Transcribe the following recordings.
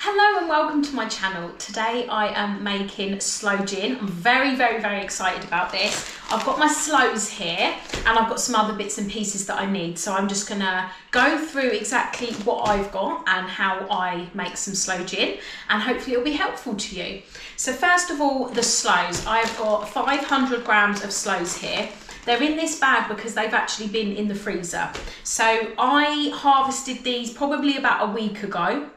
Hello and welcome to my channel. Today I am making sloe gin. I'm very excited about this. I've got my sloes here and I've got some other bits and pieces that I need. So I'm just gonna go through exactly what I've got and how I make some sloe gin, and hopefully it'll be helpful to you. So first of all, the sloes. I've got 500 grams of sloes here. They're in this bag because they've actually been in the freezer. So I harvested these probably about a week ago,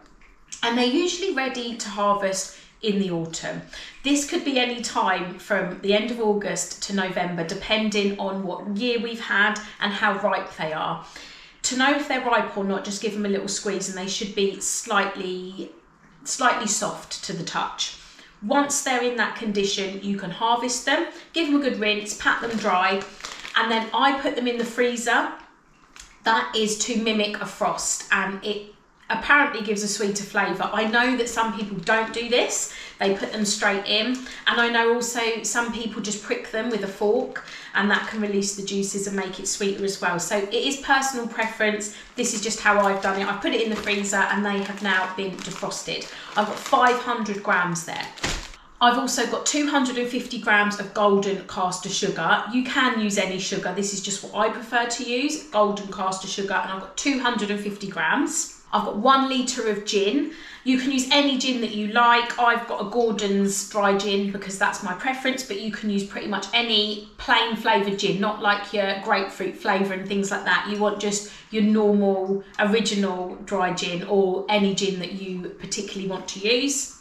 and they're usually ready to harvest in the autumn. This could be any time from the end of August to November, depending on what year we've had and how ripe they are. To know if they're ripe or not, just give them a little squeeze and they should be slightly soft to the touch. Once they're in that condition, you can harvest them, give them a good rinse, pat them dry, and then I put them in the freezer. That is to mimic a frost, and it apparently gives a sweeter flavour. I know that some people don't do this, they put them straight in, and I know also some people just prick them with a fork and that can release the juices and make it sweeter as well. So it is personal preference. This is just how I've done it. I put it in the freezer and they have now been defrosted. I've got 500 grams there. I've also got 250 grams of golden caster sugar. You can use any sugar. This is just what I prefer to use, golden caster sugar, and I've got 250 grams. I've got 1 litre of gin. You can use any gin that you like. I've got a Gordon's dry gin because that's my preference, but you can use pretty much any plain flavoured gin, not like your grapefruit flavour and things like that. You want just your normal, original dry gin, or any gin that you particularly want to use.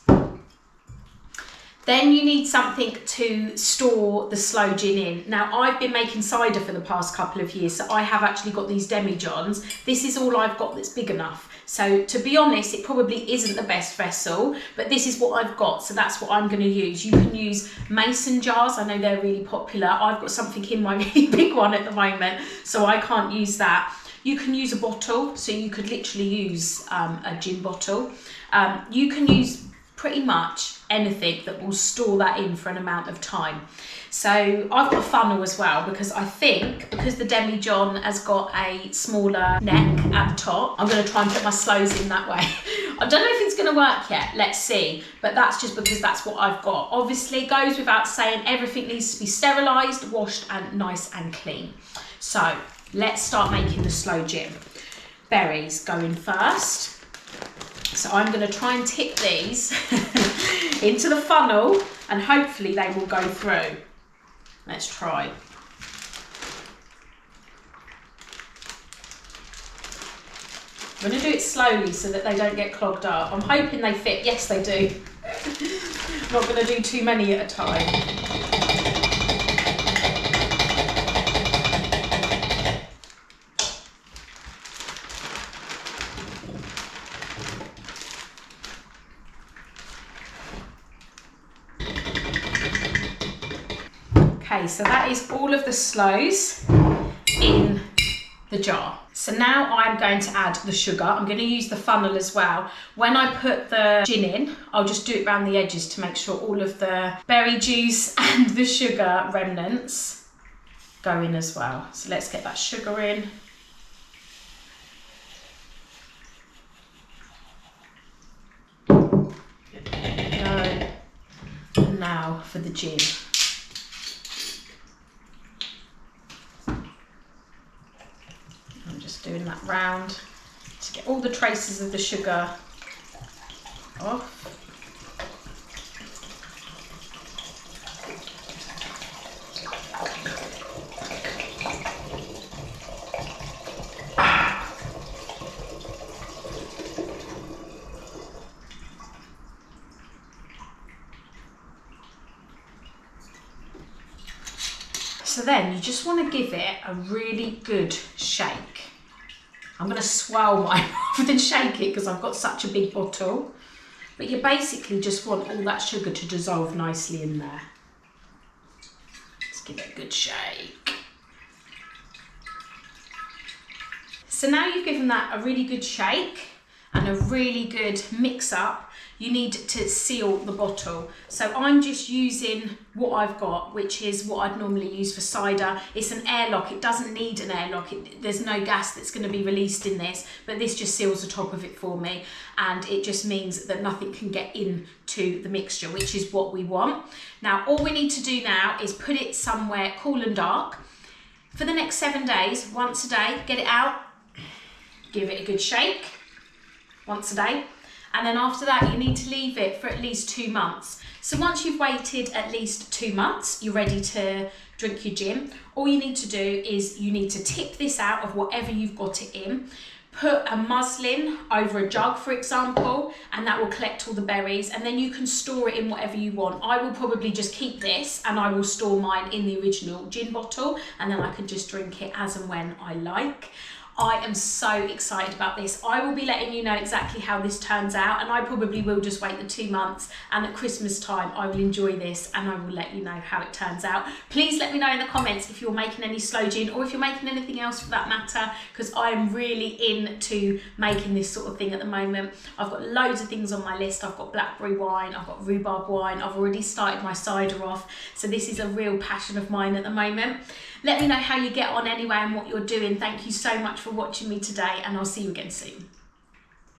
Then you need something to store the sloe gin in. Now, I've been making cider for the past couple of years, so I have actually got these demi-johns. This is all I've got that's big enough. So to be honest, it probably isn't the best vessel, but this is what I've got, so that's what I'm gonna use. You can use mason jars. I know they're really popular. I've got something in my really big one at the moment, so I can't use that. You can use a bottle, so you could literally use a gin bottle. You can use pretty much anything that will store that in for an amount of time. So I've got a funnel as well, because I think because the demi-john has got a smaller neck at the top, I'm going to try and put my sloes in that way. I don't know if it's going to work yet, let's see, but that's just because that's what I've got. Obviously, it goes without saying, everything needs to be sterilised, washed and nice and clean. So let's start making the sloe gin. Berries go in first. So I'm going to try and tip these into the funnel and hopefully they will go through. Let's try. I'm going to do it slowly so that they don't get clogged up. I'm hoping they fit. Yes, they do. I'm not going to do too many at a time. Okay, so that is all of the sloes in the jar. So now I'm going to add the sugar. I'm going to use the funnel as well. When I put the gin in, I'll just do it around the edges to make sure all of the berry juice and the sugar remnants go in as well. So let's get that sugar in. There we go. And now for the gin. Doing that round to get all the traces of the sugar off. So then you just want to give it a really good shake. I'm going to swirl mine rather than shake it because I've got such a big bottle. But you basically just want all that sugar to dissolve nicely in there. Let's give it a good shake. So now you've given that a really good shake, and a really good mix up, you need to seal the bottle. So I'm just using what I've got, which is what I'd normally use for cider. It's an airlock. It doesn't need an airlock. There's no gas that's going to be released in this, but this just seals the top of it for me, and it just means that nothing can get into the mixture, which is what we want. Now all we need to do now is put it somewhere cool and dark for the next 7 days, once a day. Get it out, give it a good shake once a day. And then after that, you need to leave it for at least 2 months. So once you've waited at least 2 months, you're ready to drink your gin. All you need to do is you need to tip this out of whatever you've got it in, put a muslin over a jug, for example, and that will collect all the berries, and then you can store it in whatever you want. I will probably just keep this and I will store mine in the original gin bottle, and then I can just drink it as and when I like. I am so excited about this. I will be letting you know exactly how this turns out, and I probably will just wait the 2 months, and at Christmas time I will enjoy this and I will let you know how it turns out. Please let me know in the comments if you're making any sloe gin, or if you're making anything else for that matter, because I am really into making this sort of thing at the moment. I've got loads of things on my list. I've got blackberry wine, I've got rhubarb wine, I've already started my cider off, so this is a real passion of mine at the moment. Let me know how you get on anyway and what you're doing. Thank you so much for watching me today, and I'll see you again soon.